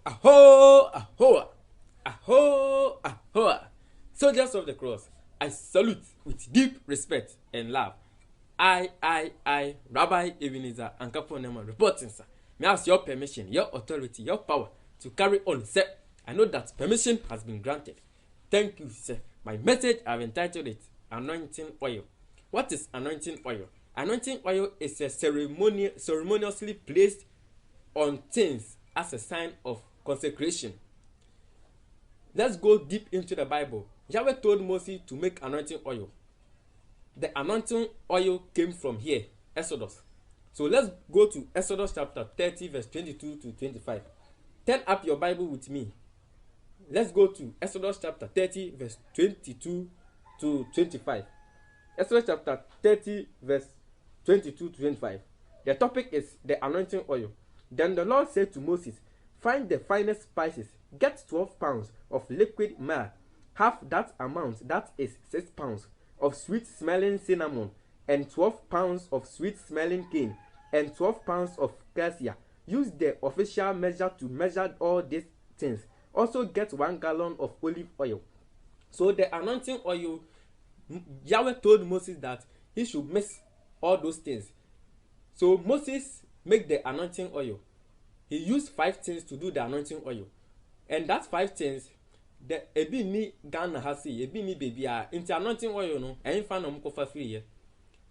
Aho, ahoa, aho, ahoa. Soldiers of the cross, I salute with deep respect and love. Rabbi Ebenezer Ankaponema reporting, sir. May I ask your permission, your authority, your power to carry on, sir. I know that permission has been granted. Thank you, sir. My message, I've entitled it Anointing Oil. What is anointing oil? Anointing oil is a ceremoniously placed on things as a sign of consecration. Let's go deep into the Bible. Yahweh told Moses to make anointing oil. The anointing oil came from here, Exodus. So let's go to Exodus chapter 30, verse 22 to 25. Turn up your Bible with me. Let's go to Exodus chapter 30, verse 22 to 25. Exodus chapter 30, verse 22 to 25. The topic is the anointing oil. Then the Lord said to Moses, find the finest spices, get 12 pounds of liquid myrrh, half that amount, that is 6 pounds, of sweet-smelling cinnamon, and 12 pounds of sweet-smelling cane, and 12 pounds of cassia. Use the official measure to measure all these things. Also get 1 gallon of olive oil. So the anointing oil, Yahweh told Moses that he should mix all those things. So Moses made the anointing oil. He used 5 things to do the anointing oil. And that 5 things, the ebi ni Ghana hasi, ebi ni baby into anointing oil no, and fan no mkofa free ye.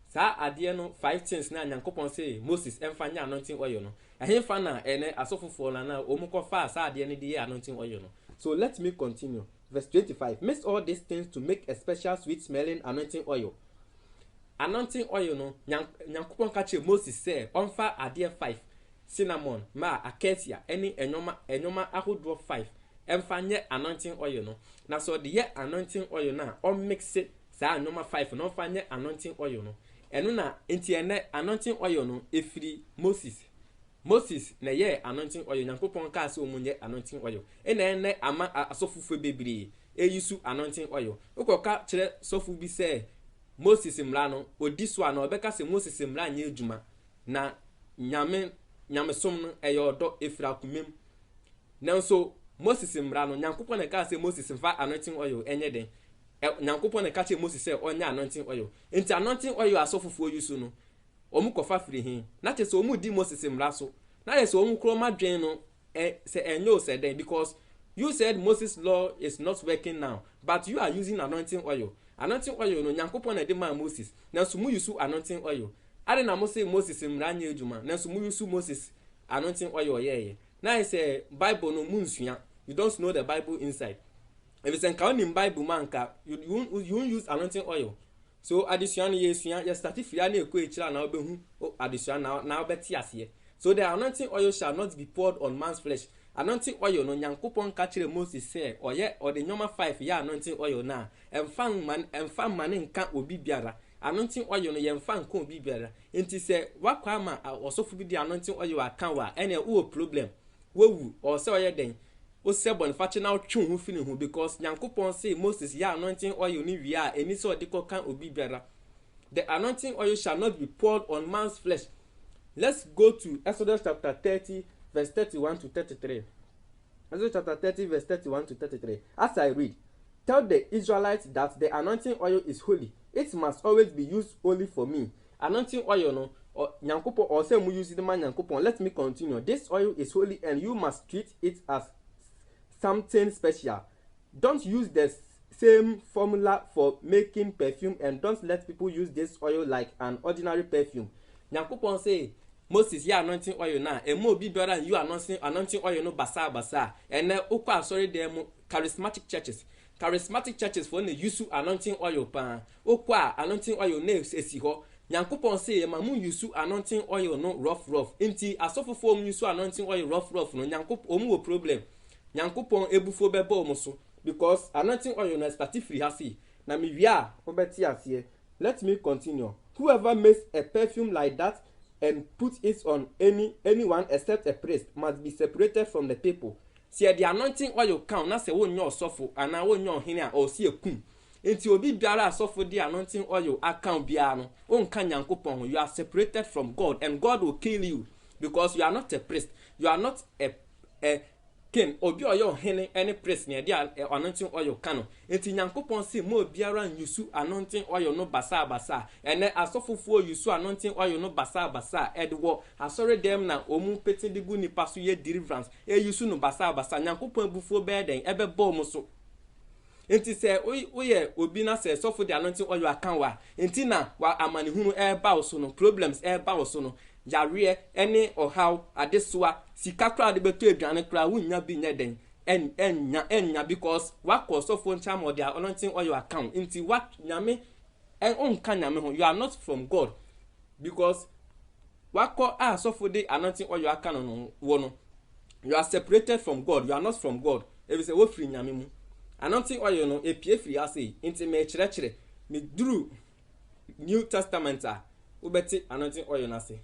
Sa adie no 5 things na Nyankopon say Moses emfa nya anointing oil no. And fan na ene asofofo na omukofa sa adie ni de anointing oil no. So let me continue. Verse 25. Mix all these things to make a special sweet smelling anointing oil. Anointing oil no, Nyankopon kache Moses say onfa adie 5. Cinnamon, ma, acacia, any enyoma ahodoɔ 5. Emfa nye anointing oil no. Na so the ye anointing oil na o mix it sa enyoma 5 no fa nye anointing oil no. Eno na enti ene anointing oil no efiri Moses na ye anointing oil Nyankopon ka se omunye anointing oil. Ene ama asofufo bebree eyusu anointing oil. Ukoka kire sofu bi se Moses mra no odi so ana obeka se Moses mra nya ejuma na nyamesom no eyodo efira kumem. Nanso Moses mra no Nyankopon na ka se Moses mfa anointing oil enye den. Nyankopon na ka che Moses se onya anointing oil. Enti anointing oil asofufo yusu no omukofa firi hin. Na che se omudi Moses mra so. Na ye se omukro madwen no se enyo se den because you said Moses law is not working now, but you are using anointing oil. Anointing oil no Nyankopon na de ma Moses. Nanso mu yusu anointing oil. Ade na mo say Moses mranya ejuma nanso mu yusu Moses anointing oil yeye na say Bible no munsua. You don't know the Bible inside. If it's encounter in Bible manka you won't use anointing oil. So addition yesua you start free na ekọ echira na obehu addition na obeti ase. So the anointing oil shall not be poured on man's flesh. Anointing oil no Nyankopon ka kire Moses say oye or the nyoma 5 ya anointing oil na emfa man nka obi biara. Anointing oil no yemfa nko obi biara. Enti se wakwa ma osofu bi di anointing oil akan wa ene wo problem. Wowu or say oye den. O se Boniface na otwe hu fini hu because Nyankopon say Moses ya anointing oil ni wi a eni so de kan obi biara. The anointing oil shall not be poured on man's flesh. Let's go to Exodus chapter 30 verse 31 to 33. Exodus chapter 30 verse 31 to 33. As I read, tell the Israelites that the anointing oil is holy. It must always be used only for me. Anointing oil no Nyankopon or say mu use the man Nyankopon. Let me continue. This oil is holy and you must treat it as something special. Don't use the same formula for making perfume and don't let people use this oil like an ordinary perfume. Nyankopon say Moses ya anointing oil na emo obi biara you anointing oil no basa and ukwa sorry dem charismatic churches for na use anointing oil pa ukwa anointing oil na esi ho Nyankopon say mamu use anointing oil no rough enti asofofo om use anointing oil rough no Nyankopon omu problem Nyankopon ebufo beba omo so because anointing oil na start free hasi na me wia obeti ase. Let me continue. Whoever makes a perfume like that and put it on anyone except a priest must be separated from the people. See the anointing oil count na se wonyo osofo ana wonyo hene a o si ekum. Enti obi biara asofo the anointing oil account bia no onka Nyankopon you are separated from God and God will kill you because you are not a priest. You are not king obi oyo hene any priest ne dia anointing oil kano enti nyankopon se mo biara nyusu anointing oil no basa ene asofufuo yusu anointing oil no basa edwo asore dem na omu peti digu ni paso ye deliverance yusu no basa nyankopon bufuo beden ebe bom so enti se oye obi na se sofu the anointing oil akan wa enti na wa amanihunu eba so no problems eba so no yare ene ohaw adesoa sikakra de beto aduane kra wunya bi nya den enya because wakọ sofu ncha mo their anointing oil account enti what nyame onka nyame ho you are not from God because wakọ sofu the anointing oil account no wo no you are separated from God, you are not from God. If you say wo free nyame mu anointing oil no epie free ase enti me kire me duru New Testament ubeti anointing oil na se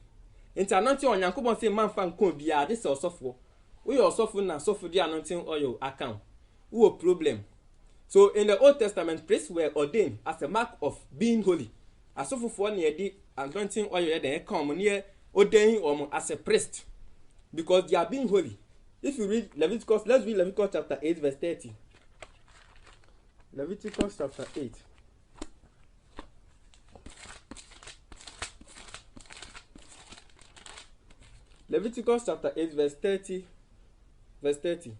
enti anointing oil Yankobon say man fa nko bia de se osofo we osofo na sofo di anointing oil account wo problem. So in the Old Testament, priests were ordained as a mark of being holy. Asofo for na di anointing oil den come near ordain as a priest because they are being holy. If you read Leviticus, let's read Leviticus chapter 8 verse 30. Leviticus chapter 8. Leviticus chapter 8 verse 30. Verse 30.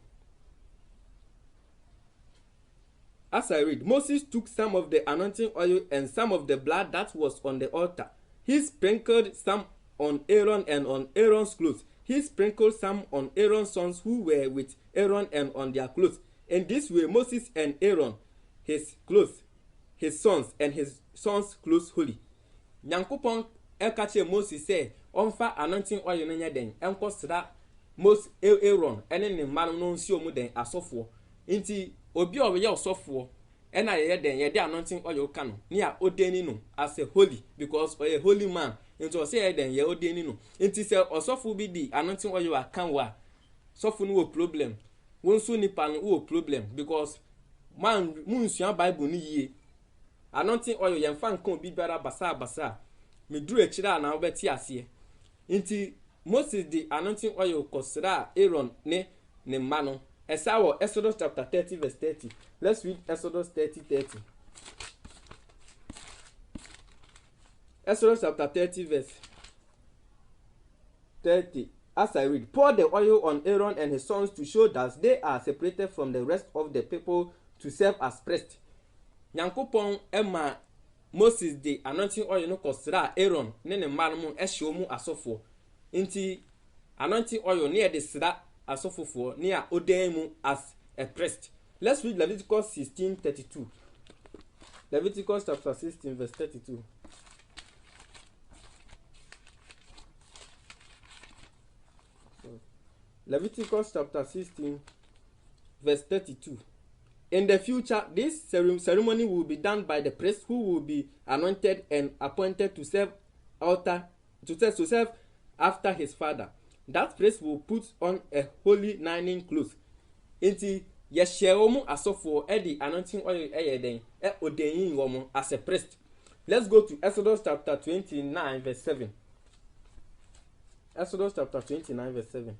As I read, Moses took some of the anointing oil and some of the blood that was on the altar. He sprinkled some on Aaron and on Aaron's clothes. He sprinkled some on Aaron's sons who were with Aaron and on their clothes. In this way, Moses and Aaron, his clothes, his sons, and his sons' clothes holy. Nyankopon ekache Moses say, "Onfa anointing oil no nya den, enko sra Moses Aaron, ene ne man no nsi omu den asofo." Inti obi owe ye osofo, ena ye den ye de anointing oil kanu. Nia odeni no as a holy because a holy man. Into say den ye odeni no. Inti se osofo bi di anointing oil akan wa. Sofo no problem. Wonso nipa no wo problem because man munsua Bible ni yie. Anointing oil ye mfa nkan obi biara basa. Me duru ekira na obeti ase. Inti Moses the anointing oil kosra Aaron ne mano. Esawo Exodus chapter 30 verse 30. Let's read Exodus 30:30. Exodus chapter 30 verse 30. As I read, pour the oil on Aaron and his sons to show that they are separated from the rest of the people to serve as priests. Nyankopon ema Moses the anointing oil no kosra Aaron ne mano mu ehye mu asofo. Inti anointing oil near the sra asofofo near odemu as a priest. Let's read Leviticus 16:32. Leviticus chapter 16 verse 32. Leviticus chapter 16 verse 32. In the future, this ceremony will be done by the priest who will be anointed and appointed to serve after his father. That priest will put on a holy linen cloth. Inti yesheomu asofo edi anointing oil eyeden odeyin womu as a priest. Let's go to Exodus chapter 29 verse 7. Exodus chapter 29 verse 7.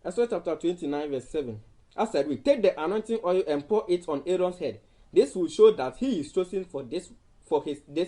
Exodus chapter 29 verse 7. As I read, take the anointing oil and pour it on Aaron's head. This will show that he is chosen for this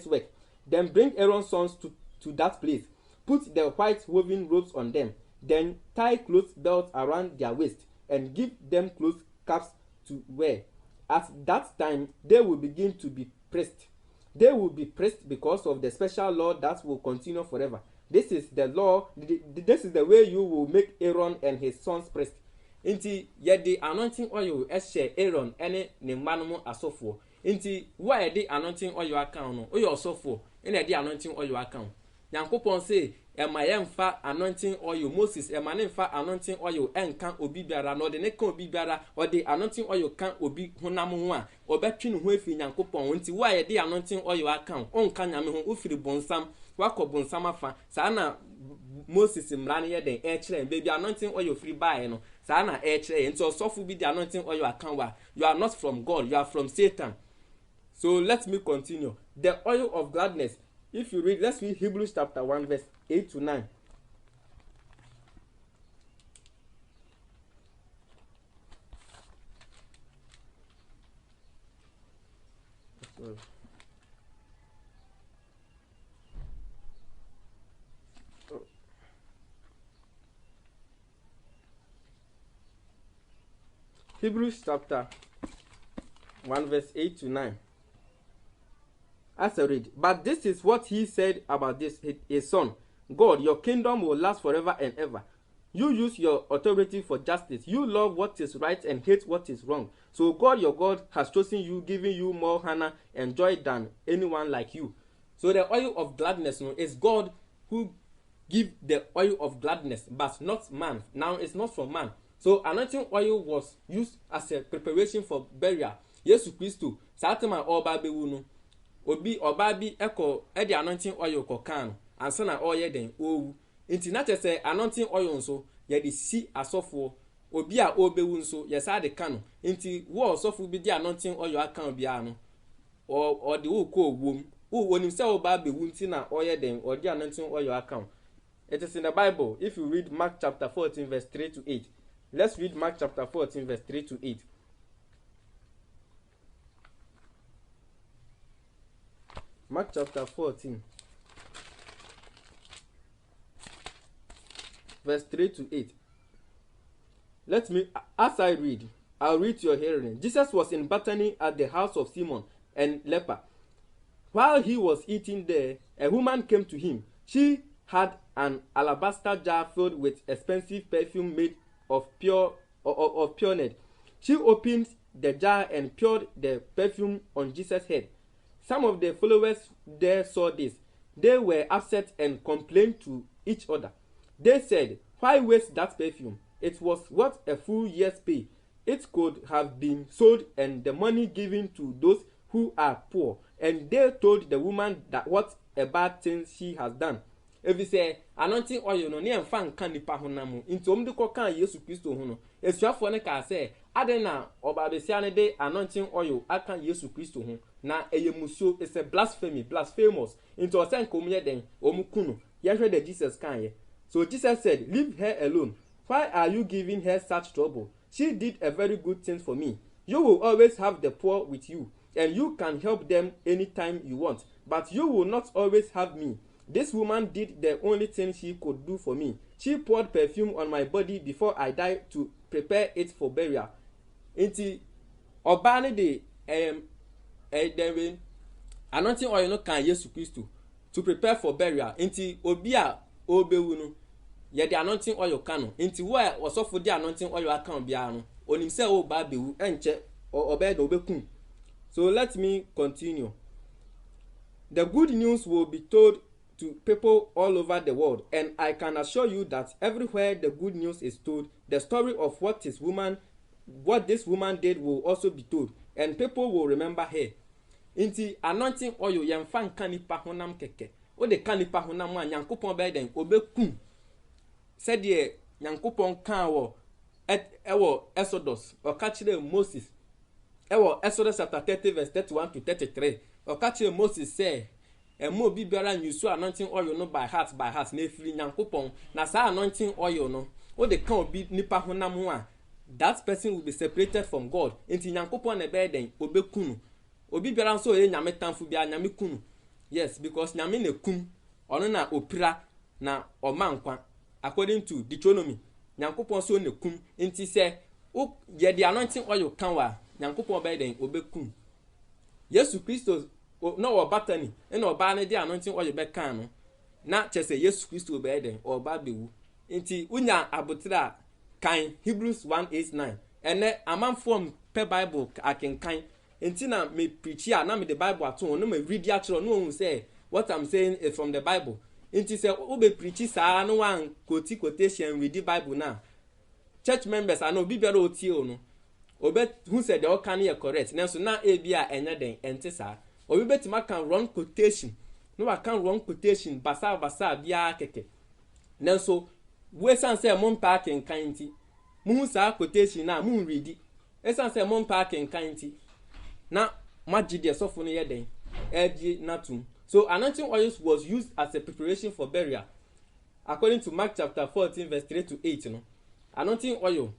work. Then bring Aaron's sons to that place. Put the white woven robes on them. Then tie cloth belts around their waist and give them cloth caps to wear. At that time, they will begin to be priests. They will be priests because of the special law that will continue forever. This is the law. This is the way you will make Aaron and his sons priests. Inti yedi anointing oil eshe Aaron ene ne manu asofo. Inti why the anointing oil account no oyo asofo ene the anointing oil account. Nyankopon say ema yemfa anointing oil Moses ema ne mfa anointing oil enkan obi biara no de ne kan obi biara o de anointing oil kan obi honam ho a obetwe ne ho afi Nyankopon. Inti why the anointing oil account onka nyame ho ofiri bonsam wakọ bonsam afa saa na Moses mrane ye den kire baby anointing oil free buy no saa na kire nti osofo bi the anointing oil account wa you are not from God, you are from Satan. So let me continue. The oil of gladness. If you read, let's read Hebrews chapter 1 verse 8 to 9. Hebrews chapter 1 verse 8 to 9. As I read, but this is what he said about this, his son. God, your kingdom will last forever and ever. You use your authority for justice. You love what is right and hate what is wrong. So God, your God, has chosen you, giving you more honor and joy than anyone like you. So the oil of gladness is God who give the oil of gladness, but not man. Now it's not from man. So anointing oil was used as a preparation for burial. Yesu Christo, Satama oba bewunu. Obi oba bi eko e the anointing oil ko kan ansa na oye den owu. Inti na say anointing oil nso ye de si asofo obi a obewu nso ye sa de kan. Inti wo asofo bi di anointing oil akan bia no or the wo ko owum. Wo wonim say oba bewu nti na oye den or di anointing oil akan. It is in the Bible. If you read Mark chapter 14 verse 3 to 8. Let's read Mark chapter 14 verse 3 to 8. Mark chapter 14 verse 3 to 8. As I read, I'll read to your hearing. Jesus was in Bethany at the house of Simon and leper. While he was eating there, a woman came to him. She had an alabaster jar filled with expensive perfume made of pure nard. She opened the jar and poured the perfume on Jesus' head. Some of the followers there saw this. They were upset and complained to each other. They said, "Why waste that perfume? It was worth a full year's pay. It could have been sold and the money given to those who are poor." And they told the woman that what a bad thing she has done. If you say anointing oil no near fan can nipa honam into omde ko kan Yesu Kristo ho no esuafo ne ka say adena obabesia ne de anointing oil akan Yesu Kristo ho na eyemuso is a blasphemous into osen komye den omukunu ye hwe the Jesus kan ye. So Jesus said, "Leave her alone. Why are you giving her such trouble? She did a very good thing for me. You will always have the poor with you, and you can help them anytime you want, but you will not always have me. This woman did the only thing she could do for me. She poured perfume on my body before I died to prepare it for burial." Inti obane de anointing oil no kan Yesu Kristo to prepare for burial. Inti obi a obewu no ye de anointing oil kan no. Inti wo a osofo de anointing oil akan bia no onim se o ba bewu enche obeda obekun. So let me continue. The good news will be told to people all over the world, and I can assure you that everywhere the good news is told, the story of what this woman did will also be told, and people will remember her. Inti anointing oil yemfa nka nipa honam keke. O de ka nipa honam a Nyankopon be den obekun. Said ye Nyankopon kan wo ewo Exodus o ka kire Moses. Ewo Exodus chapter 30 verse 31 to 33. O ka kire Moses say emo bi biara nyusu anointing oil no by heart na efiri Nyankopon na sa anointing oil no o de kan obi nipa honam ho a that person will be separated from God. Inti Nyankopon na be den obekunu obi biara nso ye nyame tanfu bia nyame kunu. Yes, because nyame na kum ono na opira na omankwa according to Deuteronomy. Nyankopon so na kum inti se o ye the anointing oil kan wa Nyankopon be den obekun. Yesu Kristo no obatani ena oba ne de anointing oil be kan no na chese Yesu Kristo be den oba bewu. Inti unya abotira kan Hebrews 1:8-9 ene amanfo pe Bible akenkan inti na me preach ya na me the Bible ato no me read ya chiro no say what I'm saying is from the Bible. Inti say obe preach sa no wan quotation read the Bible na church members and obi bere otie o no obe who said the can ye correct nanso na e bia enya den ente sa obi betima kan wrong quotation no wa kan wrong quotation basa bia keke nanso we san say mon parking kanti mu sa quotation na mu read e san say mon parking kanti na magide sofo no ye den eji natum. So anointing oil was used as a preparation for burial according to Mark chapter 14 verse 3 to 8 no. Anointing oil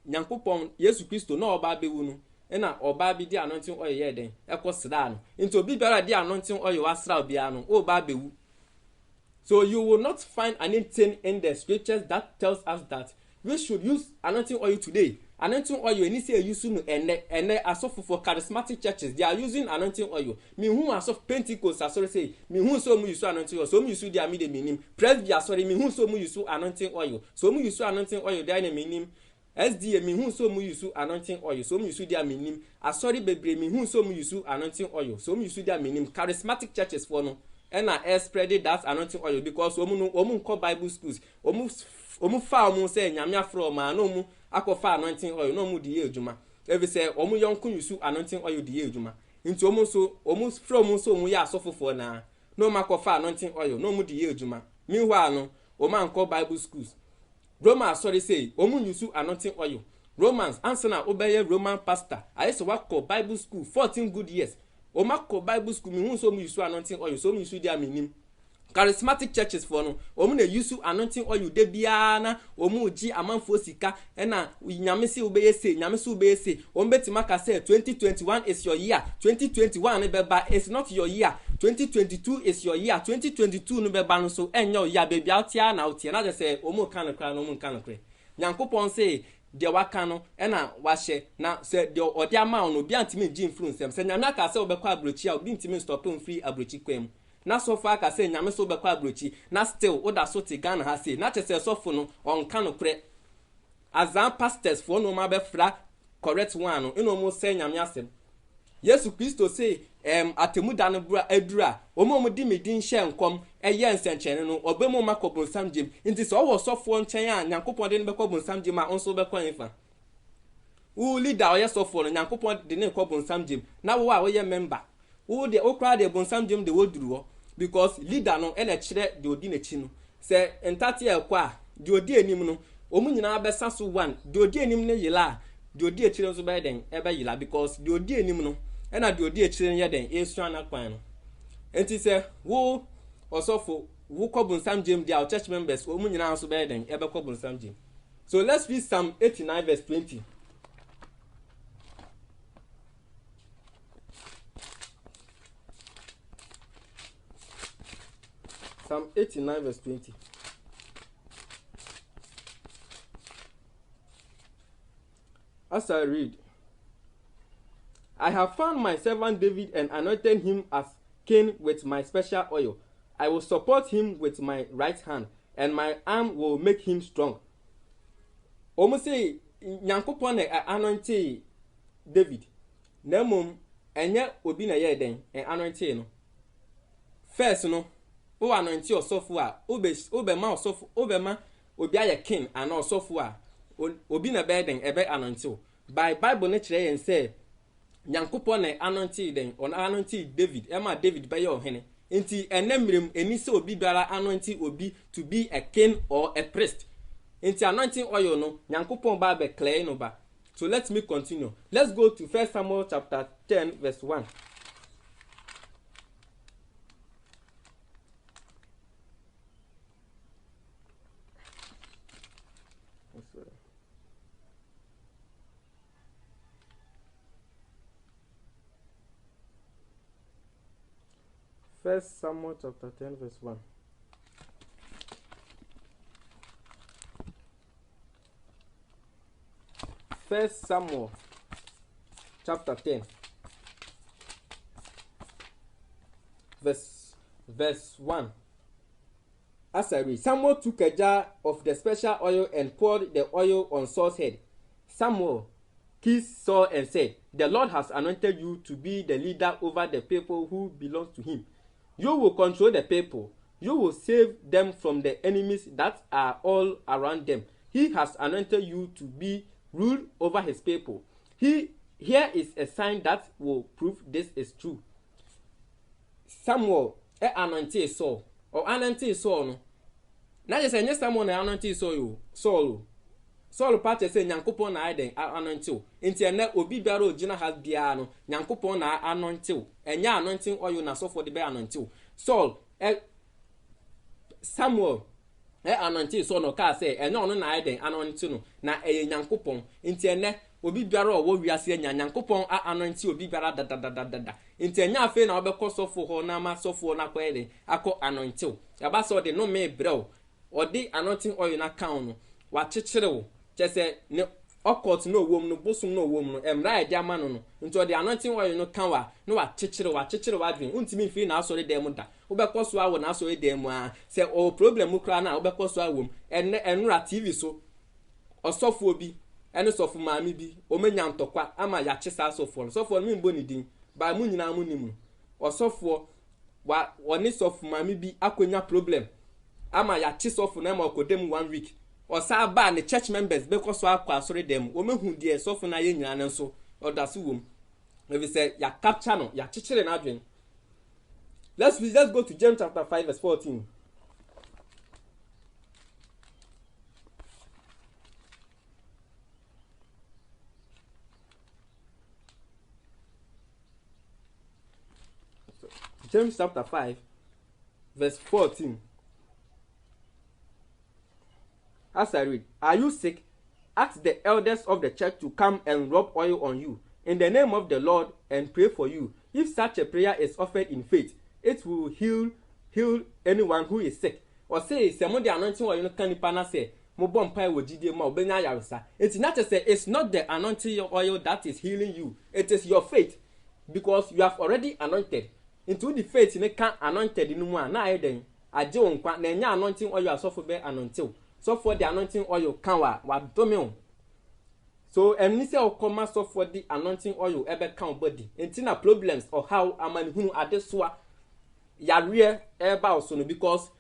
Nyankopon Yesu Kristo na oba bewu no na oba bi di anointing oil ye den ekosra no into bi biara di anointing oil wasra bia no oba bewu. So you will not find anything in the scriptures that tells us that we should use anointing oil today anointing oil any say use no ene asofo for charismatic churches they are using anointing oil me who asof Pentecost asori say me who so mu use anointing oil so mu use dia me de menim presbytery asori me who so mu use anointing oil so mu use anointing oil dia na menim SDA me who so mu use anointing oil so mu use dia menim asori bebre me who so mu use anointing oil so mu use dia menim charismatic churches for no and I spread that anointing oil because omu call Bible schools omu fa omu say nyame afro ma no mu akofa anointing oil no mu di ejuma every say omu yonkun use anointing oil di ejuma nti omu from omu so omu ya asofofo na no ma kofa anointing oil no mu di ejuma meanwhile no omu call Bible schools Romans sorry say omu use anointing oil Romans answer na obeye Roman pastor I say what call Bible school 14 good years Omako Bible school me who so mu use anointing oil so mu use dia menim charismatic churches for no omu na use anointing oil de bia na omu gi amanfo sika na nyame se obeye se nyame se obeye se ombetima ka say 2021 is your year 2021 beba is not your year 2022 is your year 2022 no beba no so enyo ya baby outia na outia na just say omu kan kra no omu kan kra nyankopon say de waka no na wahye na se de odi ama no bi antimi gi influence se nyame aka se obekọ abrochi a obi ntimi stop free abrochi kwam na so far aka se nyame so obekọ abrochi na still oda so te Ghana ha se na chese sofo no onka no kre azan pastors for no ma be fra correct one no eno mo se nyame asem Yesu Kristo say atemuda no bra adura omo di medin hye nkom eye nsenchene no obemu makobon samjem nti so wo sofo nchen a nyankopon de ne bekobon samjem a onso bekon ifa u leader oye sofo no nyankopon de ne kobon samjem na wo a oye member u de okra de bon samjem de woduru ho because leader no ene kire de odi na chi no se entati ekwa de odi enim no omu nyina be saso one de odi enim ne yila de odi ekire nso be den ebe yila because de odi enim no ena de odi ekire ye den esu na kwan no enti se wo osofo wo kobun samjem dia church members omu nyina nso be den ebe kobun samjem so let's read Psalm 89 verse 20 Psalm 89 verse 20 as I read, I have found my servant David and anointed him as king with my special oil. I will support him with my right hand, and my arm will make him strong. Omo say nyankopon na anointed David. Na mom enye obi na ye den en anointed no. First no, o anointed osofo a obema osofo obema obi aye king and osofo a obi na be den ebe anointed. By Bible na kire yen say nyankopon na anointed den on anointed David ema David be ye ohene. Nti enemrem eni se obi biara anointed obi to be a king or a priest. Nti anointing oil no nyankopon ba be clear no ba. So let me continue. Let's go to 1 Samuel chapter 10 verse 1. First Samuel chapter 10 verse 1. First Samuel chapter 10 verse 1. As I read, Samuel took a jar of the special oil and poured the oil on Saul's head. Samuel kissed Saul and said, "The Lord has anointed you to be the leader over the people who belong to him. You will control the people. You will save them from the enemies that are all around them. He has anointed you to be rule over his people. Here is a sign that will prove this is true." Samuel anointed Saul or anointed Saul no. Na je say Samuel na anointed Saul part say nyankopon na aiden anointed. Enti ene obi biara ogina has bia no nyankopon na anointed. Enya anointing oil na so for the be anointed. Samuel anointed Saul no ka say enya ono na aiden anointed no na nyankopon. Enti ene obi biara owo wiase enya nyankopon anointed obi biara da. Enti enya afi na obekọ sofo ho na ma sofo na kwa ede akọ anointed. Yaba so de no me brel odi anointing oil na kan no wa chechire wo chese ne occult no wom no bosom no wom no emra e dia ma no no nti the anointing oil no kan wa no wa chechire wa dream untimi fi na asori dem da wo be koso awo na asori dem a se o problem kura na wo be koso awom enura tv so osofo obi ene sofo maami bi o menya ntokwa ama ya chesa sofo mi mbo ni din ba mu nyina mu nim osofo wa oni sofo maami bi akonya problem ama ya chisofo na ma okodem 1 week osa ba ne church members because so akwa asori dem o mehu de sofo na ye nyina nso odaso wom we say ya capture no ya chichire na adwen. Let's go to James chapter 5 verse 14. James chapter 5 verse 14. As I read, are you sick? Ask the elders of the church to come and rub oil on you in the name of the Lord and pray for you. If such a prayer is offered in faith, it will heal anyone who is sick. Or say, some the anointing oil no can nipa na say, mo bom pai wo gidie ma obenya yaresa. It's not to say it's not the anointing oil that is healing you. It is your faith, because you have already anointed. Into the faith ne can anointed in mu na ayeden age won kwa na nya anointing oil asofo be anointed. So for the anointing oil can wa dome. So and say o come so for the anointing oil ebe kan body. Entina problems or how amanihunu adesoa yare eba also no, because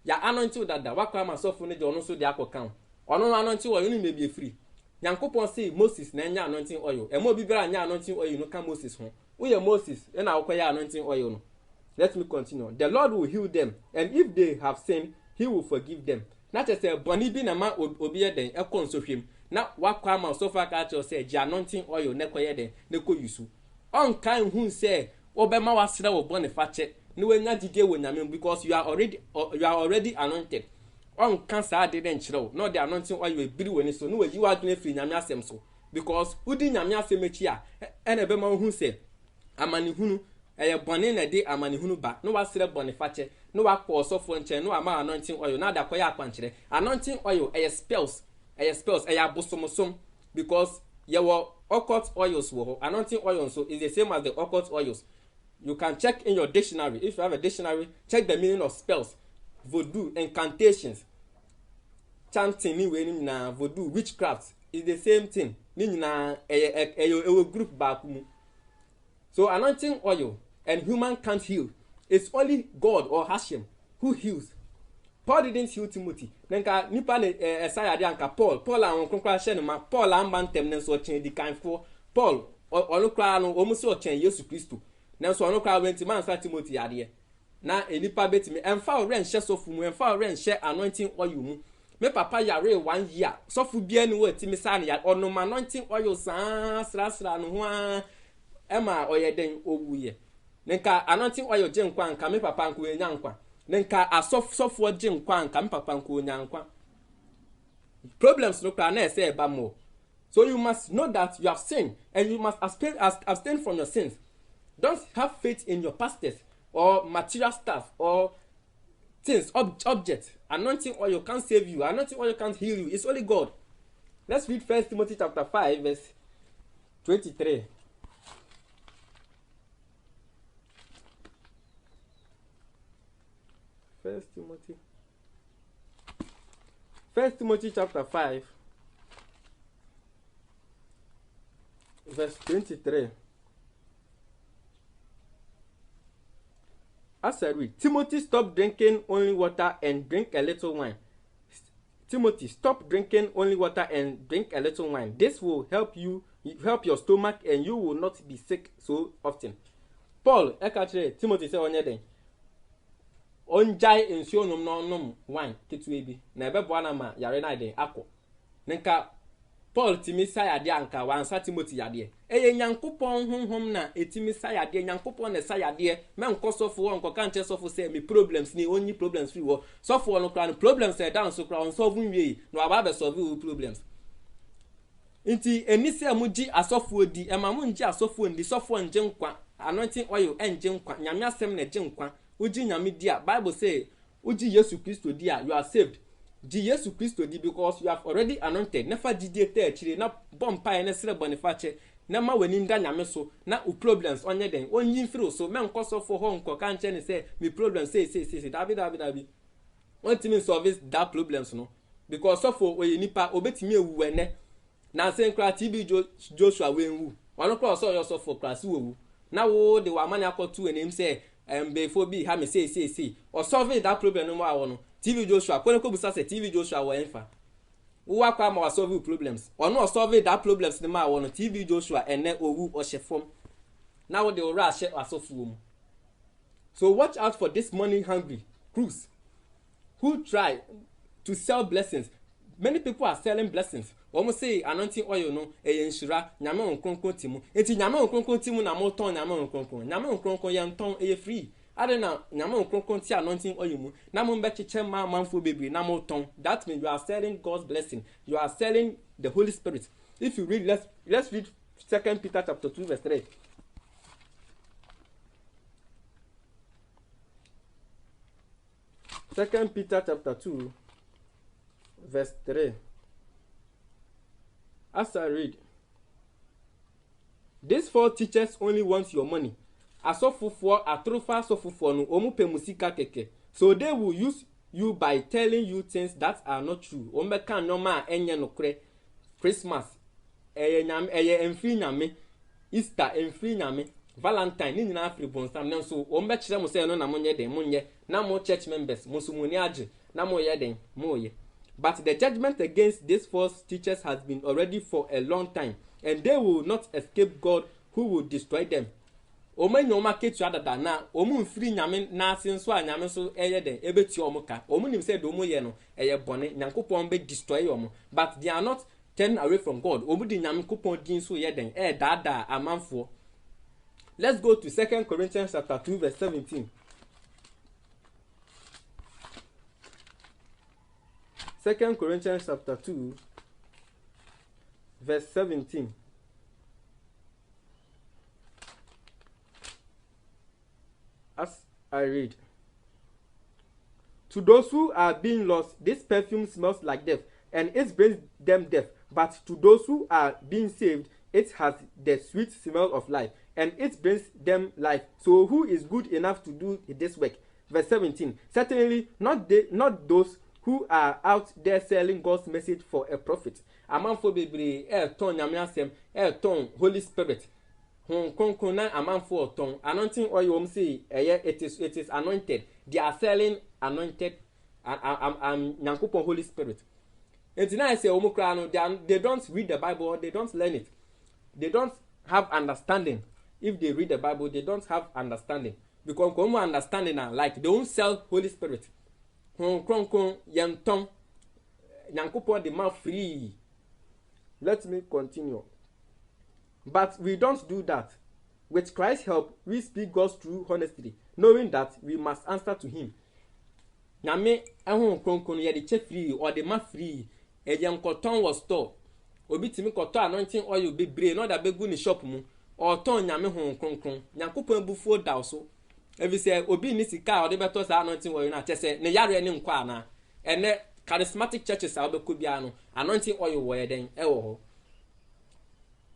ya anointing that wakwa ma so for ne de ono so de akokan. Ono anointing oil ni me be free. Nyankopon say Moses na nya anointing oil. E mo bibira nya anointing oil no kan Moses ho. We Moses and I will anointing oil. No. Let me continue. The Lord will heal them, and if they have sinned, He will forgive them. Not as a bonny bin a man obey them, a console him. Now, what come so far catch or say, anointing oil, nekoye den, neko yusu. On kind who say, Obama was slow of boniface, no way not today when I mean, because you are already anointed. On cancer didn't show, not the anointing oil will be when so no you are doing free Yamiasem so. Because Udin Yamiasemechia, and a bema who say, Amanihunu, a bonnet a day amanihunu back, no one said boniface, no one for so for no amount anointing oil, not that quite quantity. Anointing oil, a spells, a bosomosum, because your occult oils were anointing oil, so is the same as the occult oils. You can check in your dictionary. If you have a dictionary, check the meaning of spells, voodoo, incantations, chanting, voodoo, witchcraft is the same thing. A group back. So anointing oil and human can't heal. It's only God or Hashem who heals. Paul didn't heal Timothy. Nenka nipa ne saya de anka Paul an konkra hye no ma Paul an bantem ne so chen di kanfo Paul ono kra no omu so chen Yesu Kristo. Nenso ono kra wenti man sa Timothy ade. Na enipa betimi emfa o ren hye sofu mu emfa o ren hye anointing oil mu. Me papa yare 1 year. Sofu bia ni wo timi sa ne ya ono anointing oil sra no ho a ema oyeden owuye. Nenka anointing oil je nkwa nka me papa nko enya nkwa. Nenka asofo je nkwa nka me papa nko enya nkwa. Problems no kra na ese eba mo. So you must know that you have sinned and you must abstain from your sins. Don't have faith in your pastors or material stuff or things, objects. Anointing oil can't save you. Anointing oil can't heal you. It's only God. Let's read 1 Timothy chapter 5 verse 23. 1 Timothy chapter 5 verse 23. As I read, Timothy, stop drinking only water and drink a little wine. Timothy, stop drinking only water and drink a little wine. This will help your stomach and you will not be sick so often. Paul, Timothy say onye den. Onjai ensure nom wine ketu ebi. Na ebe bo na ma yare na den akọ. Nenka Paul timi sayade anka wansa Timothy yade. Eye Nyankopon honhom na etimi sayade Nyankopon na sayade me nkosofo wo nkoka nche sofo say me problems ni only problems free wo. Sofo no kra no problems e down so kra on solve nwie no aba be solve problems. Inti enisi amuji asofo di emamu nji asofo ndi sofo nje nkwa anointing oil enje nkwa nyame asem na je nkwa uji nyame dia Bible say uji Yesu Kristo dia you are saved. Jesus Christ di because you have already anointed. Never did it actually. Na bomb pie na sere boniface. Na ma wani nda nyame so na u problems onye den. Onyin free so men cause for ho nko kan che ne say me problem say dabi. Want me solve that problems no because so for oye nipa obetimi ewu ene na say nkra TB Joshua wenwu. One cross so your so for class wu. Na wo de wa mani akotu enim say before be ha me say or solve that problem no more no TB Joshua ko busa say TB Joshua wo enfa wo akwa ma solve problems or no solve that problems no more no TB Joshua ene owu o shefom now they will rush asofu. So watch out for this money hungry crews who try to sell blessings. Many people are selling blessings. Almost say anointing oil no enshira nyame onkonkon timu enti nyame onkonkon timu na mo ton nyame onkonkon yan ton free adena nyame onkonkon ti anointing oil mu na mo becheche manfo bebre na mo ton. That means you are selling God's blessing, you are selling the Holy Spirit. If you read, let's read 2 Peter chapter 2 verse 3. 2 Peter chapter 2 verse 3. As I read, these 4 teachers only want your money. Asofufo atrofa asofufo no omu pe musika keke. So they will use you by telling you things that are not true. Omeka normal enye no kre. Christmas eye emfri nyame, Easter emfri nyame, Valentine ni nyina afri bonsam na so ombe kire mo say no na monye den monye na mo church members mo sumuni age na mo ye den mo ye. But the judgment against these false teachers has been already for a long time, and they will not escape God who will destroy them. Omen no market to other na omun free nyame na asenso a nyame so eye den ebeti omuka. Omun nim say do mo ye no eye bone nyankopon be destroy omo, but they are not turning away from God. Omu di nyankopon din so ye den dada amanfo. Let's go to 2 Corinthians chapter 2 verse 17. 2 Corinthians chapter 2 verse 17. As I read, to those who are being lost, this perfume smells like death, and it brings them death. But to those who are being saved, it has the sweet smell of life, and it brings them life. So who is good enough to do this work? Verse 17. Certainly not those who are out there selling God's message for a profit. Amanfo bebre ton nyame asem ton Holy Spirit. Konkon na amanfo ton anointing oil say it is anointed. They are selling anointed nyankopon Holy Spirit. And now I say omukra no they don't read the Bible, they don't learn it. They don't have understanding. If they read the Bible, they don't have understanding. Because come understanding like they don't sell Holy Spirit. Konkon yanton nyankopon the man free. Let me continue. But we don't do that. With Christ's help, we speak God's true honesty, knowing that we must answer to him. Nyame ehun konkon ye de che free or the man free. E yan koton was store. Obi timi koton anointing oil bebre no da begu ni shop mu. Or ton nyame hon konkon. Nyankopon bufuo da so. Evi say obi ni sika or de beto sa anointing oil na che say ne yare ni nkwa na. Ene charismatic churches a obekọ bia no anointing oil wo ye den e wo ho.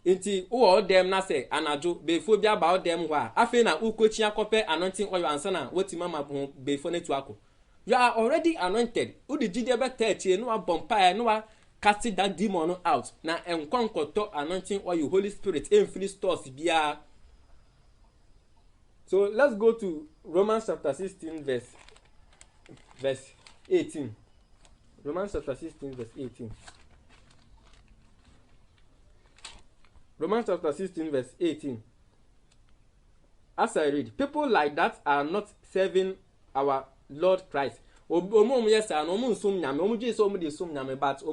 Inti wo dem na say anajo befo bia ba dem ho a afi na ukochi akope anointing oil ansa na wotima ma befo netu ako. You are already anointed. Udi jide be techi no abompa no wa cast that demon out. Na enkonkoto anointing oil Holy Spirit in free stores bia. So let's go to Romans chapter 16 verse 18. Romans chapter 16 verse 18. Romans chapter 16 verse 18. As I read, people like that are not serving our Lord Christ. Yes, but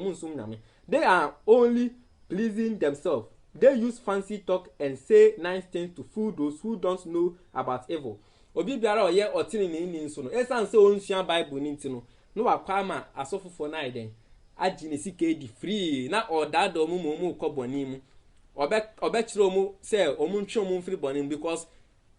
they are only pleasing themselves. They use fancy talk and say nice things to fool those who don't know about evil. Obi biara oye otini ni nso no. Esan se onsuan Bible ni ntino. No akwa ma asofofo na iden. Agine sike di free na odado mu ko boni mu. Obe chiro mu say omu ntwe mu free boni because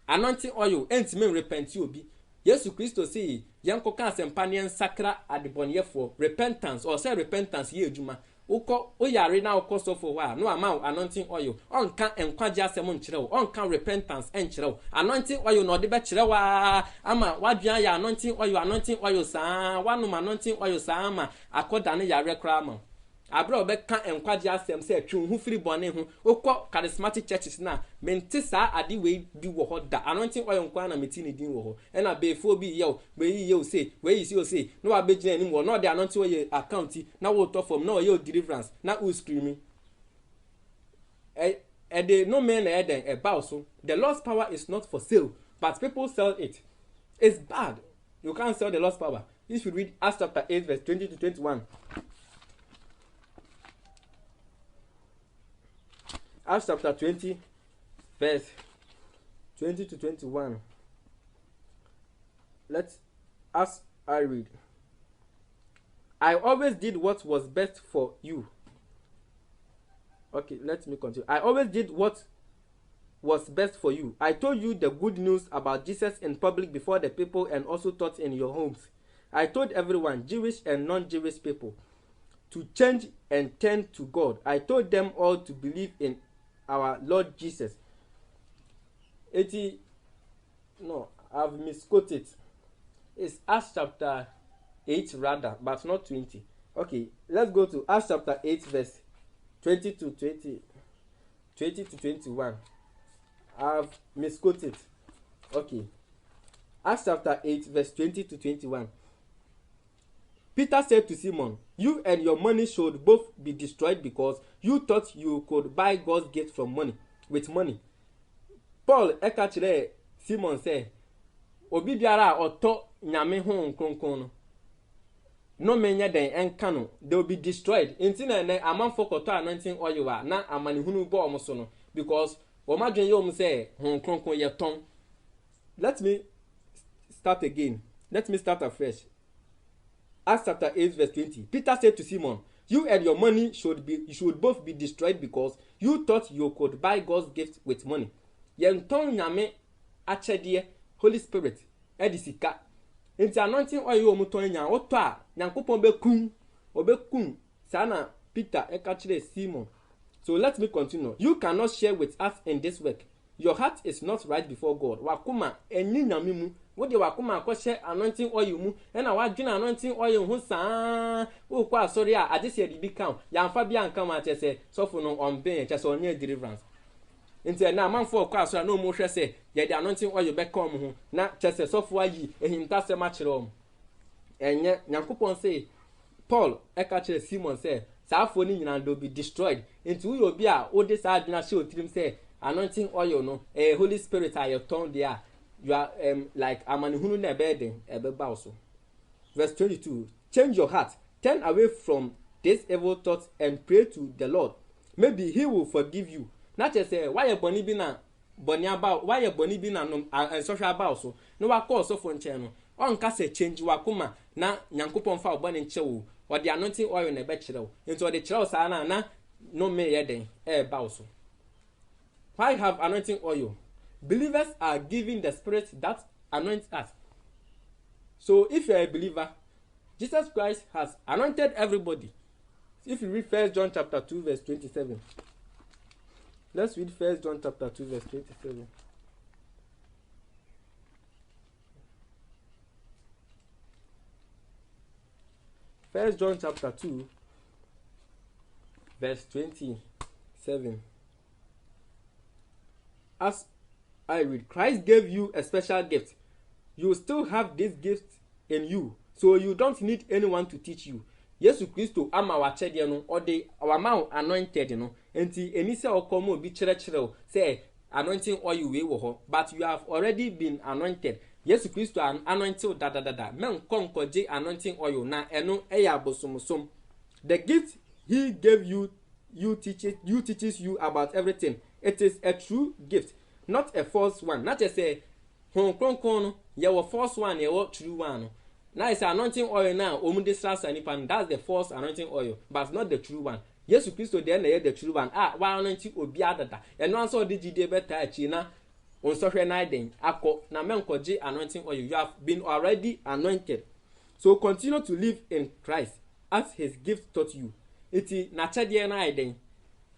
anointing oil entime repent obi. Yesu Christo say yanko kan sempa ne nsakra adeboneyefo repentance or say repentance ye adwuma ukọ oyare na ukọ so for wa no ama anointing oil onka enkwaje asem nkyere wo onka repentance enkyere wo anointing oil no de be kyere wa ama wadua ya anointing oil saa wanu anointing oil saa ama akoda ne yare kra ama abra obeka enkwaje asem se atwu hu firi bone hu ukọ charismatic churches na mente saa ade we bi wo ho da anointing oil nkwa na meti ne din wo ho e na before bi ye we ye say we yi o say no abegina ni mo no de anointing oil account na wo to from na ye deliverance na who screaming they no men about so the Lord's power is not for sale but people sell it. It's bad. You can't sell the Lord's power. You should read Acts chapter 8 verse 20 to 21. Acts chapter 20 verse 20 to 21. Let's as I read. I always did what was best for you. Okay, let me continue. I always did what was best for you. I told you the good news about Jesus in public before the people and also taught in your homes. I told everyone, Jewish and non-Jewish people, to change and turn to God. I told them all to believe in our Lord Jesus. No, I've misquoted. It's Acts chapter 8 rather, but not 20. Okay, let's go to Acts chapter 8 verse 20 to 21. I've misquoted. Okay. Acts chapter 8 verse 20 to 21. Peter said to Simon, you and your money should both be destroyed because you thought you could buy God's gift with money. Paul ekachire Simon said, obi biara oto nyame ho nkronkron no no menya den enka no they will be destroyed. Inti na amanfo koto anointing oil wa na amanihunu bo omo so no because omadwen ye omo say ho nkronkron ye ton. Let me start again. Let me start afresh. Acts chapter 8 verse 20. Peter said to Simon, you and your money should both be destroyed because you thought you could buy God's gift with money. Yen ton nyame achede Holy Spirit edisika. Inti anointing oil omo ton nya oto a nyankopon obekum sana Peter ekachire Simon. So let me continue. You cannot share with us in this work. Your heart is not right before God. Wakuma enyi nyame mu wo de wakoma akɔhyɛ anointing oil mu ɛna wadwena anointing oil ho saa wo kwa asɔre a ade se de bi kan yamfa bia nka ma kyɛ sɔfo no ɔmben kyɛ sɛ ɔnyɛ deliverance nti na amanfo kwa asɔre na ɔmo hwɛ sɛ yɛ de anointing oil bɛka ɔmo ho na kyɛ sɛ sɔfo ayi ehimtasɛm akyerɛ ɔmo ɛnyɛ nyankopɔn sɛ Paul ɛka kyerɛ Simon sɛ saafo ni nyina do be destroyed nti wo obi a wo de saa adwena hyɛ otirim sɛ anointing oil no Holy Spirit a yɛtɔn there you are like amanihunu na ebeden ebeba also. Verse 22. Change your heart, turn away from this evil thought and pray to the Lord. Maybe he will forgive you. Not just say why you boni bi na boni about why you boni bi na no social about so no wa call so for nche no onka say change wakoma na nyankopon fa oboni nche wo or the anointing oil na ebe kire wo into the kire wo sa na no me ye den about so. Why have anointing oil? Believers are given the Spirit that anoints us. So if you are a believer, Jesus Christ has anointed everybody. If you read 1 John chapter 2 verse 27. Let's read 1 John chapter 2 verse 27. First John chapter 2 verse 27. As I read, Christ gave you a special gift. You still have this gift in you, so you don't need anyone to teach you. Yesu Christo ama wachede no ode awama anointed no enti eni se okomo obi kire say anointing oil we wo ho but you have already been anointed. Yesu Christo an anointed da men konkoje anointing oil na eno eya bosomosom. The gift he gave you teaches you about everything. It is a true gift, not a false one. Not just say hon kronkron ye wo false one ye wo true one. Now it's anointing oil now. That's the false anointing oil, but not the true one. Yesu Christo then the true one. Why anointing obi adada? And once all the GD better china on sorry na den akọ na menkoje anointing oil. You have been already anointed. So continue to live in Christ as his gift taught you. Iti na chede na den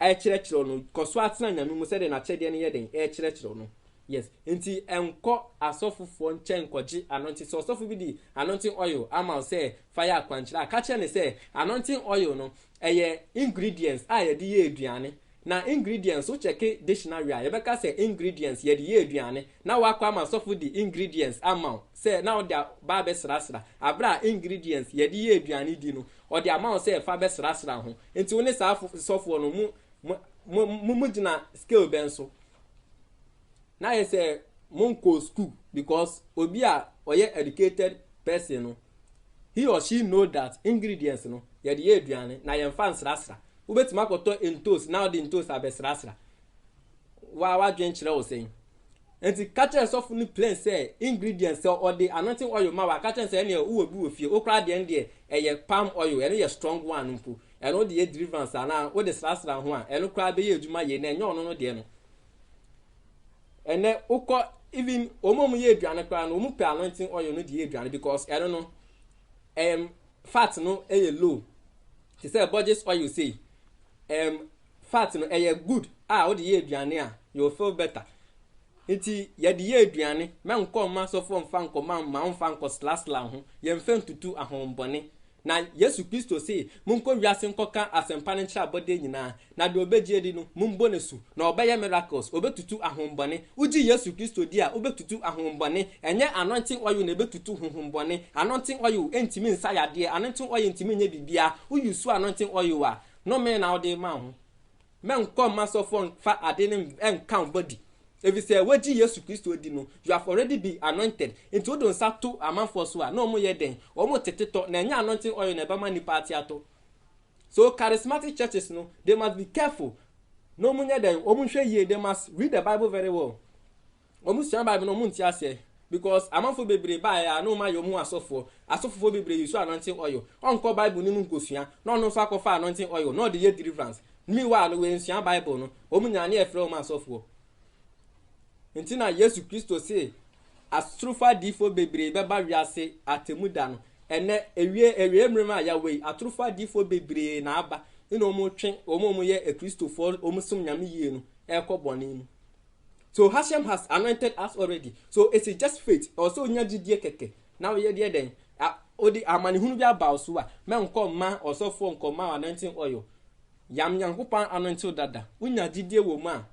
e kyerɛkyerɛ no kɔso atena nyame mu sɛ de na chede ne yɛ den e kyerɛkyerɛ no. Yes, nti enko asofofo nkyɛn kɔgye anointing. So asofo bi di anointing oil ama say fire akwankyerɛ aka kyerɛ ne sɛ anointing oil no ɛyɛ ingredients a yɛde yɛ aduane. Na ingredients so check dictionary a yɛbɛka sɛ ingredients yɛde yɛ aduane na wakɔ ama asofo di ingredients ama sɛ na ɔde ba bɛsrasra abra ingredients yɛde yɛ aduane di no ɔde ama sɛ fa bɛsrasra ho. Nti wo ne saa asofo no mu gyina scale ben so na yɛ sɛ monko school because obi a ɔyɛ educated person no he or she know that ingredients no yɛde yɛ aduane na yɛmfa nsrasra. Ubetuma akoto entos na odi entos abesrasra wa dwen kyerɛ wo sɛn. Enti ka kyerɛ sɔfo ni plain say ingredients say odi anointing oil ma wa ka kyerɛ sɛ ne wo bi wo fie okra de ndie ɛyɛ palm oil ɛno yɛ strong one mpo ɛno de yɛ deliverance ana wo de srasra ho a ɛno kra be yɛ adwuma yɛ na ɛnyɛ ɔno no de no ɛnɛ ukɔ even omom yɛ aduane kra no omu pe anointing oil no de yɛ aduane because ɛno no fat no ɛyɛ low. He said budget oil say fat no good what the ye aduane a you feel better. Nti ye the ye aduane men ko ma so fo mfa nko ma mfa nko slasla ho ye mfa ntutu ahombone na Yesu Kristo say munko wiase nkoka asempa ne nkyira bode nyina na de obegye di no mumbo ne su na obeye miracles obetutu ahombone uji Yesu Kristo di a obetutu ahombone enye anointing oil na obetutu hohombone anointing oil entimi nsa yade anointing oil entimi nye bibia uyusu anointing oil a no me na ode ma ho men come maso for fa ade ne enkan body. If you say weji Yesu Kristo di no you have already been anointed into odon sato amanfo so a no mo ye den o mo teteto na nya anointing oil na ba mani party ato. So charismatic churches no they must be careful. No mo nya den o mo hwe ye they must read the Bible very well. O mo sua Bible no mo ntia se because amanfo bebre ba ya no ma yo mu asofo bebre use anointing oil onko Bible ni mu nkosua no no so akofa anointing oil no de ye deliverance me wa no we nsua Bible no o mo nya na e frɛ o ma asofo. Ntina Yesu Kristo say astrofa difo bebre beba wiase atemuda no ene ewie mrema ya we atrofa difo bebre na aba ina omo twen omo ye a Kristo for omo sum nyame yie no ekobone mu. So Hashem has anointed us already. So it's just faith. Also nya gidie keke. Now ye de den odi amani hunu bia ba so a me nko ma osofo nko ma anointing oil. Yam nyankopan anointing dada. Unya gidie wo mu a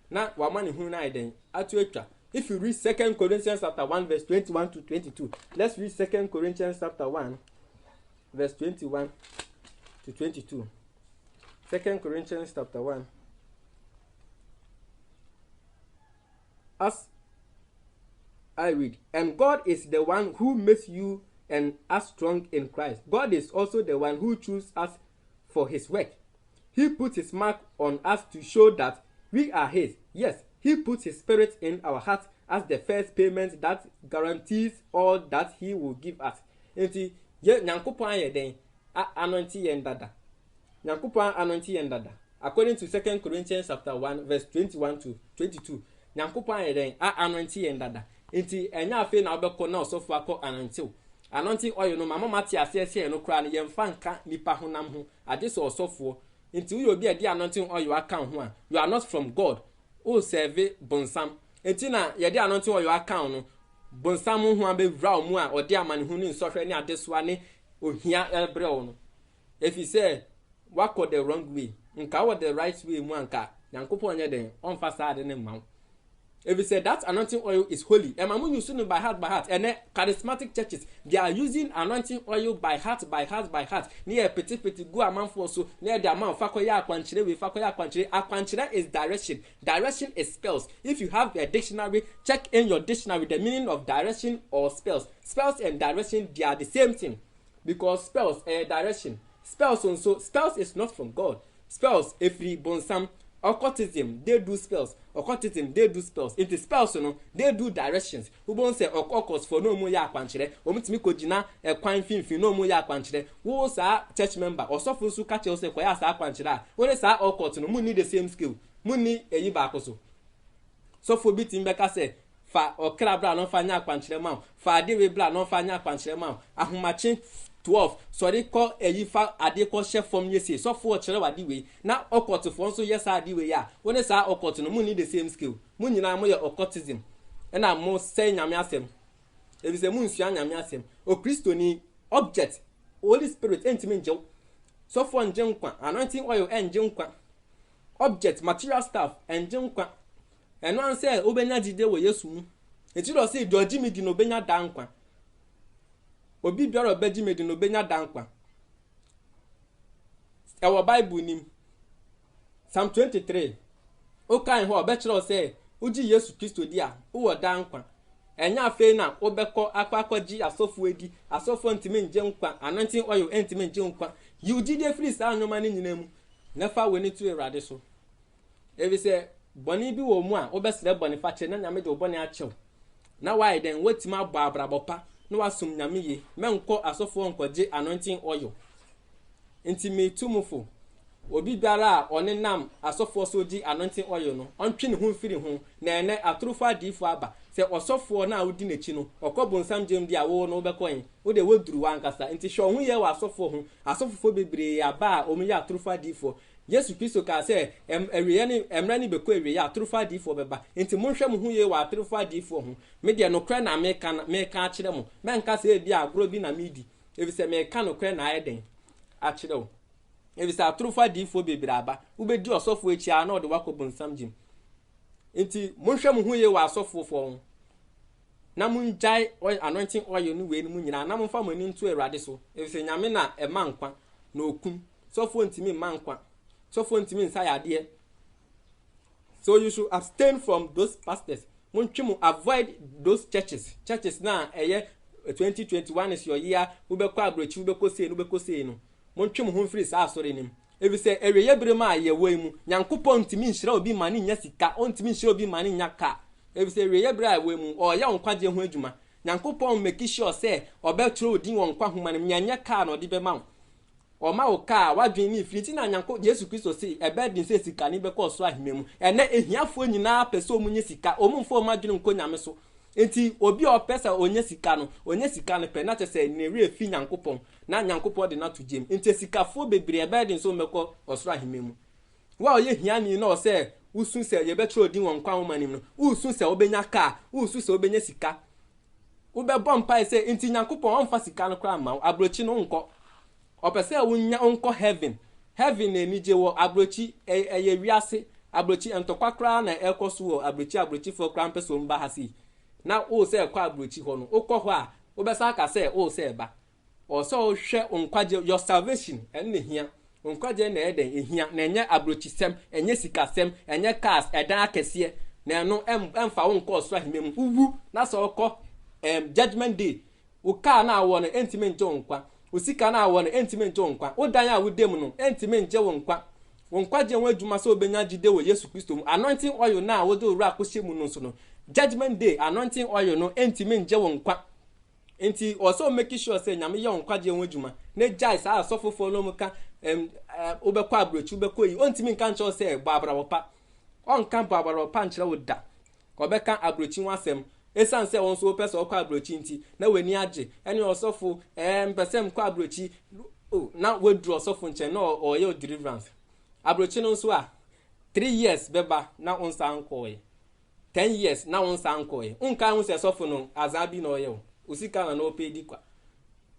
na wamani hunu na den atu etwa. If you read 2 Corinthians chapter 1 verse 21 to 22. Let's read 2 Corinthians chapter 1 verse 21 to 22. 2 Corinthians chapter 1. As I read, and God is the one who makes you and us strong in Christ. God is also the one who chooses us for his work. He put his mark on us to show that we are his. Yes, he puts his spirit in our hearts as the first payment that guarantees all that he will give us. Enti ye nyankopon ye den anointing yen dada. Nyankopon anointing yen dada. According to 2 Corinthians chapter 1 verse 21 to 22. Nyankopon ye den anointing yen dada. Enti enya afi na obekọ na osofo akọ anointing oil no mama mate ase no kra na yemfa nka nipa honam ho ade so osofo. Enti we obi e di anointing oil aka ho a you are not from God. O serve bonsam. Enti na ye di anointing oil aka no bonsam ho abewra mu a ode amane hu ni nsohwe ni ade so ane ohia ebre wo no. If you say wako the wrong way nka wo the right way mu anka Nyankopon nye den onfa sa de ne mam. If you say that anointing oil is holy, emamu use it by heart, and charismatic churches they are using anointing oil by heart. Near petit go amount for so near the amount fakoya akwanchire we fakoya akwanchire. Akwanchire is direction. Direction is spells. If you have a dictionary, check in your dictionary the meaning of direction or spells. Spells and direction they are the same thing because spells direction. Spells also spells is not from God. Spells every bonsam. Occultism, they do spells. Occultism, they do spells. It is spells, they do directions. Who won't say occurs for no more ya quanchire, or Mitmiko Jina, a quine fin, no more ya quanchire. Who was a church member, or so who catch us a quayas a quanchira. When it's our occult, no moon need the same skill. Moon need a yibacoso. so for bit in beka say fa okra bra no fa nya akwankyere ma fa ade we bra no fa nya akwankyere ma ahomache 12 sorry call eyi fa ade ko hye fom yesi so for kire wade we na okotofo nso yes ade we ya woni sa okoto no mu need the same skill mu nyina mo ye occultism na mo say nyame asem ebi se mu nsua nyame asem o kristoni object Holy Spirit entime nje so for nje nkwa anointing oil enje nkwa object material stuff enje nkwa eno an say obenya jide wo Yesu mu etiro say doji mi di no benya dankwa obi biara obeji mi di no benya dankwa our Bible nim Psalm 23 o kan ho obechiro say uji Yesu Kristo di a wo dankwa enya afi na obekọ akwakoji asofo edi asofo ntime nje nkwa anointing oil ntime nje nkwa you jide free sa anyoma ni nyina mu nefa weni tu erade so ebi se boni bi wo mu a obesere boni fa che na nyame de oboni achew na why then wetima abo abrabopa na wasum nyame ye menko asofo nkoje anointing oil ntime tumufo obi biara one nam asofo so di anointing oil no ontwe ne ho firi ho na ene atrufa difo aba se osofo na odi nechi no okobonsam jem di awo no bekoyin wo de woduru wankasa nti hwe ho ye wa asofo bebre aba o mi ya atrufa difo Yesu Kristo ka se ewiye ni emra ni beko ewiye atrufa difo beba nti monhwe mo ho ye wa atrufa difo ho me de no kra na me ka akire mo menka se bi agro bi na midi ebi se me ka no kra na ayeden akire wo ebi se atrufa difo bebre aba ubedi osofo echi a na ode wakobonsam jem nti monhwe mo ho ye wa asofo fo na munjai anointing oil no we ni munyina na monfa mani nto Awurade so ebi se nyame na ema nkwa na okun sofo ntimi ma nkwa sofo ntimi nsa yade so you should abstain from those pastors montwe avoid those churches na 2021 is your year we be kwa abrochi we be ko sei no montwe ho free sa asore nim ebi se eweye bere ma ye wei mu nyankopon ntimi nhira obi mani nya sika ontimi nhira obi mani nya ka ebi se eweye bere a wei mu o ya nkwaje ho adwuma nyankopon make sure say obetro odin won kwa homa nim nyanya ka na odi be ma o ma o ka wadwen ni friti na nyanko Yesu Kristo si ebedin se sika ni be ko so ahimemu ene ehiafo nyina pese omunye sika omumfo madwen nko nyame so enti obi o pesa onye sika no pe na chese ne ri efi nyankopon na nyankopon de na to jem enti sikafo bebre ebedin so meko osoro ahimemu wa oye hiani na o se usun se ye betro odin won kwa homanim no usun se obenya ka usun se obenya sika ube bompa se enti nyankopon onfa sika no kra ma abrochi no nko opese wunya onko heaven enije wo abrochi eye wiase abrochi entokwa kra na ekoso wo abrochi fo kra mpeso mba hasi na o se kwa abrochi ho no okọ ho a obesa aka se o se ba o so hwe onkwaje your salvation enne hia onkwaje na eden ehia na enye abrochi sem enye sika sem enye cars edan akese na no emfa wo nko so ahimem uwu na so okọ judgment day o ka na awo no entime nje onkwa osika na awo no entime nje onkwa odan a wudem no entime nje wonkwa je wadwuma so obenya jide wo Yesu Kristo mu anointing oil na wo do ru akohye mu no so no judgment day anointing oil no entime nje wonkwa enti also make sure say nyame ye wonkwa je wadwuma na jai sa asofofo no muka obekwa abrochi obekwa yi ontime nka ncho say gbabra wopa onka gbabra wopa nchira woda obeka abrochi nwasem esan se won so pese okwa abrochi nti na weni age eni osofo mpesem kwa abrochi na wedru osofo nche na oye deliverance abrochi no so a 3 years beba na onsa ankoe 10 years na onsa ankoe nka hu se osofo no azabi na oye osika na no pedi kwa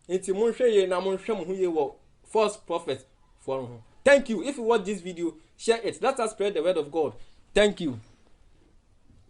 enti monhwe ye na monhwe mo hu ye wo false prophet for ho. Thank you. If you watch this video, share it. Let us spread the word of God. Thank you.